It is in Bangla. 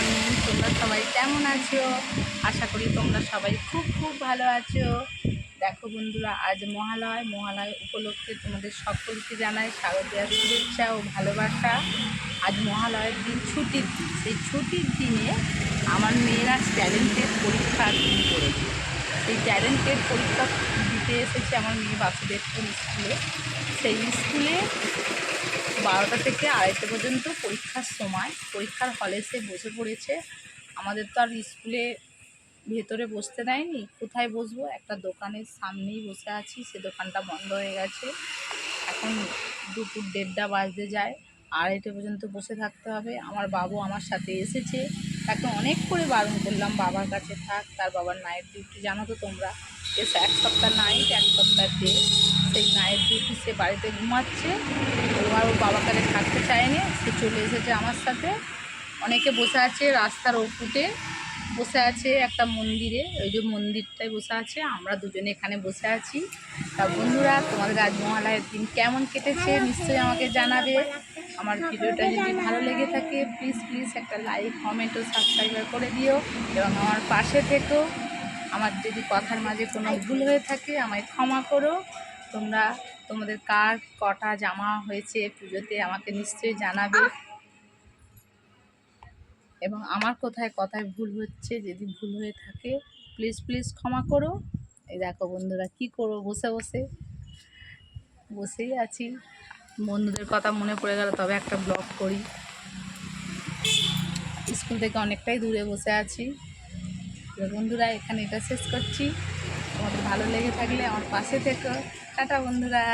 মর্নিং। তোমরা সবাই কেমন আছো? আশা করি তোমরা সবাই খুব খুব ভালো আছো। দেখো বন্ধুরা, আজ মহালয় উপলক্ষে তোমাদের সকলকে জানাই শারদীয়ার শুভেচ্ছা ও ভালোবাসা। আজ মহালয়ের দিন, ছুটির দিন। সেই ছুটির দিনে আমার মেয়েরা ট্যালেন্টের পরীক্ষা শুরু করেছে। সেই ট্যালেন্টের পরীক্ষা দিতে এসেছে আমার মেয়ে বাসুদেবপুর স্কুলে। সেই স্কুলে 12টা থেকে 2:30 পর্যন্ত পরীক্ষার সময়। পরীক্ষার হলে সে বসে পড়েছে। আমাদের তো আর স্কুলে ভেতরে বসতে দেয়নি, কোথায় বসবো? একটা দোকানের সামনেই বসে আছি, সে দোকানটা বন্ধ হয়ে গেছে। এখন দুপুর 1:30 বাজতে যায়, 2:30 পর্যন্ত বসে থাকতে হবে। আমার বাবু আমার সাথে এসেছে, তাকে অনেক করে বারণ করলাম বাবার কাছে থাক। তার বাবার নাইট ডিউটি, জানো তো তোমরা, এসে 1 সপ্তাহ নাইট 1 সপ্তাহ ডে। সেই নাইট ডিউটি সে বাড়িতে ঘুমাচ্ছে, এবার ও বাবার কাছে থাকতে চায়নি, সে চলে এসেছে আমার সাথে। অনেকে বসে আছে রাস্তার ওপুটে, বসে আছে একটা মন্দিরে, ওই যে মন্দিরটায় বসে আছে। আমরা দুজনে এখানে বসে আছি। তা বন্ধুরা, তোমাদের আজ মহালয়ের দিন কেমন কেটেছে নিশ্চয়ই আমাকে জানাবে। আমার ভিডিওটা যদি ভালো লেগে থাকে প্লিজ একটা লাইক, কমেন্ট ও সাবস্ক্রাইব করে দিও এবং আমার পাশে থেকো। আমার যদি কথার মাঝে কোনো ভুল হয়ে থাকে আমায় ক্ষমা করো। তোমরা তোমাদের কার কটা জামা হয়েছে পুজোতে আমাকে নিশ্চয়ই জানাবে, এবং আমার কথায় ভুল হচ্ছে, যদি ভুল হয়ে থাকে প্লিজ ক্ষমা করো। এই দেখো বন্ধুরা, কি করবো, বসেই আছি। বন্ধুদের কথা মনে পড়ে গেল, তবে একটা ব্লগ করি। স্কুল থেকে অনেকটাই দূরে বসে আছি। বন্ধুরা, এখানে এটা শেষ করছি। তোমাদের ভালো লেগে থাকলে আমার পাশে থেকো। টাটা বন্ধুরা।